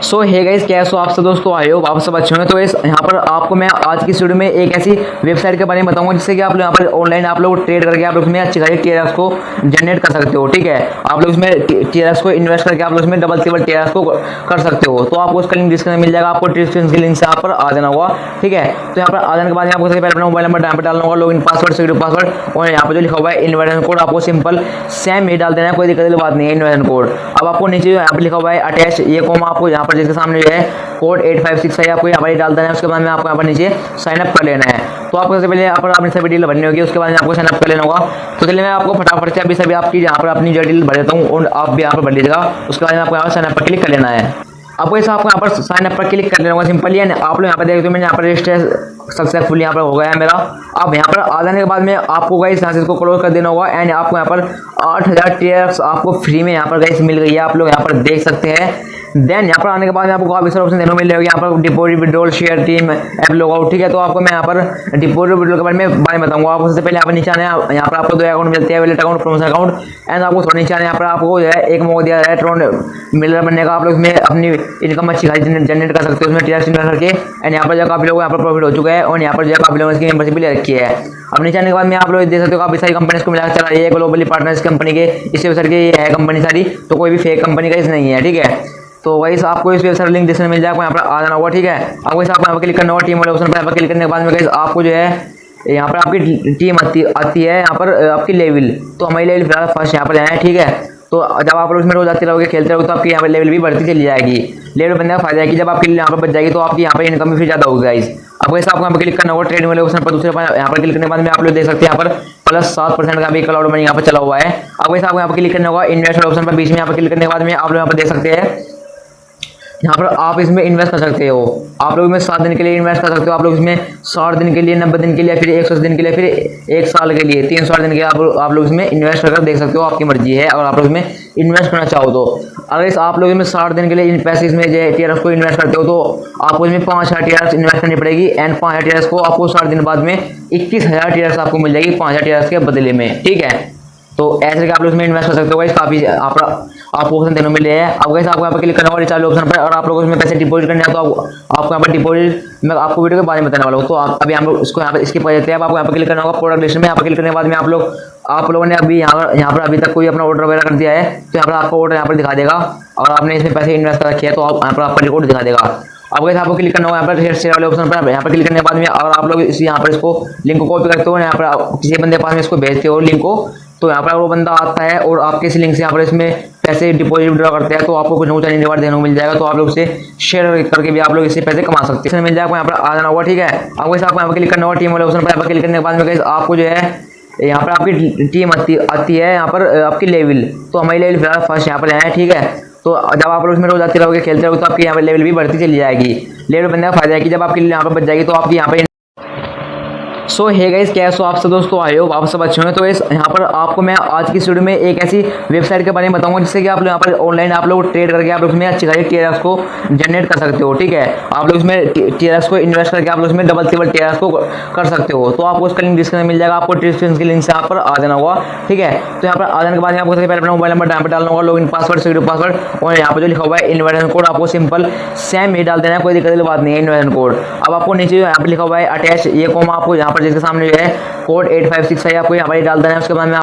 सो hey guys, कैसे हो आप सब दोस्तों? आए हो आप सब अच्छे होंगे। तो इस यहाँ पर आपको मैं आज की वीडियो में एक ऐसी वेबसाइट के बारे में बताऊंगा जिससे कि आप लोग यहाँ पर ऑनलाइन आप लोग ट्रेड करके आप लोग उसमें अच्छी खासी टीआरएक्स को जनरेट कर सकते हो। ठीक है, आप लोग इसमें टीआरएक्स को इन्वेस्ट करके आप लोग इसमें डबल ट्रिपल टीआरएक्स को कर सकते हो। तो आपको उसका लिंक डिस्क्रिप्शन में मिल जाएगा, आपको डिस्क्रिप्शन के लिंक से यहाँ पर आ जाना होगा। ठीक है, तो यहाँ पर आ जाने के बाद आपको सबसे पहले अपना मोबाइल नंबर यहाँ पर डालना होगा, लॉगिन पासवर्ड, सिक्योरिटी पासवर्ड, और यहाँ पर जो लिखा हुआ है इन्विटेशन कोड आपको सिंपल सेम ही डाल देना है, कोई दिक्कत वाली बात नहीं है। इन्विटेशन कोड अब आपको नीचे यहाँ पर लिखा हुआ है अटैच, ये कॉमा आपको यहाँ पर जिसके सामने जो है कोड 856 है आपको यहाँ पर डाल देना है। उसके बाद में आपको यहाँ पर नीचे साइन अप कर लेना है। तो आपको सबसे पहले यहाँ पर अपनी सभी डिटेल भरनी होगी, उसके बाद में आपको साइन अप कर लेना होगा। तो चलिए मैं आपको फटाफट से अभी सभी आपकी यहाँ पर अपनी जो डिटेल भर देता हूँ और आप भी यहाँ पर भर लीजिएगा। उसके बाद में आपको यहाँ पर साइन अप पर क्लिक कर लेना है। आपको ऐसा आपको यहाँ पर साइन अप पर क्लिक कर लेना होगा सिंपली। आप लोग यहाँ पर देखते हो मैंने यहाँ पर रजिस्टर सक्सेसफुल यहाँ पर हो गया है मेरा। अब यहाँ पर आ जाने के बाद में आपको गाइस यहाँ से इसको क्लोज कर देना होगा एंड आपको यहाँ पर 8000 टीआरएक्स आपको फ्री में यहाँ पर गाइस मिल गई है, आप लोग यहाँ पर देख सकते हैं। देन यहाँ पर आने के बाद आपको काफी सारे ऑप्शन देखने को मिल जाएगा। यहाँ पर deposit, withdrawal, share, team, app, log out. ठीक है, तो आपको मैं यहाँ पर डिपॉजिट, विड्रॉल के बारे में बताऊंगा। आपको सबसे पहले यहाँ पर नीचे आना है, यहाँ पर आपको दो अकाउंट मिलते हैं, wallet account, promotion account. And आपको थोड़ा नीचे आना है, यहाँ पर आपको जो है एक मौका दिया है ट्रोन मिलर बनने का। आप लोग इसमें अपनी इनकम अच्छी खासी जनरेट कर सकते हो उसमें टीआरएक्स इन्वेस्ट करके। एंड यहाँ पर जो काफी लोग यहाँ पर प्रॉफिट हो चुका है और यहाँ पर जो काफी लोगों ने इसकी मेंबरशिप भी ले रखी है। अब नीचे आने के बाद में आप लोग देख सकते हो काफी सारी कंपनी को मिलाकर चला रही है, ग्लोबली पार्टनर्स कंपनी के, इस वेबसाइट की है कंपनी सारी, तो कोई भी फेक कंपनी का इस नहीं है। ठीक है, तो गाइस आपको इस वेबसाइट लिंक डिस्क्रिप्शन में मिल जाएगा, यहाँ पर आ जाना होगा। ठीक है, आपको इस आपको यहाँ पर क्लिक करना होगा, टीम वाले ऑप्शन पर यहाँ पर क्लिक करने के बाद में गाइस आपको जो है यहाँ पर आपकी टीम आती है, यहाँ पर आपकी लेवल। तो हमारी लेवल फिलहाल फर्स्ट यहाँ पर आए हैं। ठीक है, तो जब आप लोग इसमें रोज आते रहोगे, खेलते रहोगे, तो आपकी यहाँ पर लेवल भी बढ़ती चली जाएगी। लेवल बनने का फायदा है कि जब आपकी यहाँ पर बच जाएगी तो आपकी यहाँ पर इनकम भी फिर ज़्यादा होगी गाइस। आपको ऐसा आपको यहाँ पर क्लिक करना होगा ट्रेड वाले ऑप्शन पर, दूसरे पर यहाँ पर क्लिक करने के बाद में आप लोग देख सकते हैं यहाँ पर +7% का भी क्लाउड मनी यहाँ पर चला हुआ है। आपको ऐसा आपको यहाँ पर क्लिक करना होगा इन्वेस्ट वाले ऑप्शन पर, बीच में यहाँ पर क्लिक करने के बाद में आप लोग यहाँ पर देख सकते हैं यहाँ पर आप इसमें इन्वेस्ट कर सकते हो। आप लोग इसमें 7 दिन के लिए इन्वेस्ट कर सकते हो, आप लोग इसमें 60 दिन के लिए, 90 दिन के लिए, फिर 180 दिन के लिए, फिर 1 साल के लिए, 360 दिन के लिए आप लोग इसमें इन्वेस्ट करके देख सकते हो। आपकी मर्जी है अगर आप लोग इसमें इन्वेस्ट करना चाहो तो। अगर आप लोग इसमें 60 दिन के लिए इन पैसे इसमें जो टीआरएक्स को इन्वेस्ट करते हो तो आपको इसमें 5000 टीआरएक्स इन्वेस्ट करनी पड़ेगी। एंड 5000 टीआरएक्स को आपको 60 दिन बाद में 21000 टीआरएक्स आपको मिल जाएगी 5000 टीआरएक्स के बदले में। ठीक है, तो ऐसे करके आप लोग इसमें इन्वेस्ट कर सकते हो। काफी आपको ऑप्शन देने मिले हैं। अब गाइस आपको यहाँ पर क्लिक करना होगा रिचार्ज ऑप्शन पर, और आप लोगों इसमें पैसे डिपॉजिट करने हैं तो आपको यहाँ पर डिपॉजिट मैं आपको वीडियो के बारे में बताने वाला हूँ। तो अभी हम लोग इसको यहाँ पर इसकी देते हैं। आपको यहाँ पर क्लिक करना होगा प्रोडक्ट लिस्ट में, यहाँ पर क्लिक करने के बाद में आप लोगों ने अभी यहाँ पर अभी तक कोई अपना ऑर्डर वगैरह कर दिया है तो यहाँ पर आपको ऑर्डर यहाँ पर दिखा देगा। अगर आपने इसमें पैसे इन्वेस्ट कर रखे हैं तो यहाँ पर आपका रिकॉर्ड दिखा देगा। अब वैसे आपको क्लिक करना होगा यहाँ पर शेयर वाले ऑप्शन पर, यहाँ पर क्लिक करने के बाद में अगर आप लोग यहाँ पर इसको लिंक को कॉपी करते हो, यहाँ पर किसी बंदे के पास में इसको भेजते हो लिंक को, तो यहाँ पर वो बंदा आता है और आपके इस लिंक से यहाँ पर इसमें पैसे डिपॉजिट विड्रॉ करते हैं तो आपको कुछ ना कुछ रिवार्ड देने को मिल जाएगा। तो आप लोग इसे शेयर करके भी आप लोग इससे पैसे कमा सकते हैं, मिल जाएगा। यहाँ पर आ जाना होगा। ठीक है, आपको आपको यहाँ पर क्लिक करना होगा टीम वाले ऑप्शन पर, यहाँ पर क्लिक करने के बाद में आपको जो है यहाँ पर आपकी टीम आती है, यहाँ पर आपकी लेवल। तो हमारी लेवल फिलहाल फर्स्ट यहाँ पर आए हैं। ठीक है, तो जब आप लोग इसमें रोज आते रहोगे, खेलते रहोगे, तो आपकी यहाँ पर लेवल भी बढ़ती चली जाएगी। लेवल बनने का फायदा है कि जब आपकी यहाँ पर बच जाएगी तो आपकी यहाँ पर सो हे गाइस, कैसे हो आप सब दोस्तों? आए हो आप सब अच्छे होंगे। तो इस यहाँ पर आपको मैं आज की वीडियो में एक ऐसी वेबसाइट के बारे में बताऊंगा जिससे कि आप लोग यहाँ पर ऑनलाइन आप लोग ट्रेड करके आप लोग इसमें अच्छी खासी टीआरएक्स को जनरेट कर सकते हो। ठीक है, आप लोग इसमें टीआरएक्स को इन्वेस्ट करके आप लोग इसमें डबल ट्रिपल टीआरएक्स को कर सकते हो। तो आपको उसका लिंक डिस्क्रिप्शन में मिल जाएगा, आपको डिस्क्रिप्शन के लिंक से यहाँ पर आ जाना होगा। ठीक है, तो यहाँ पर आ जाने के बाद आपको सबसे पहले अपना मोबाइल नंबर यहाँ पर डालना होगा, लॉगिन पासवर्ड, सिक्योरिटी पासवर्ड, और यहाँ पर जो लिखा हुआ है इन्विटेशन कोड आपको सिंपल सेम ही डाल देना है, कोई दिक्कत वाली बात नहीं है। इन्विटेशन कोड अब आपको नीचे यहाँ पर लिखा हुआ है अटैच, ये कॉमा आपको यहाँ पर जिसके सामने जो है कोड 856 है आपको यहाँ पर डाल देना है। उसके बाद में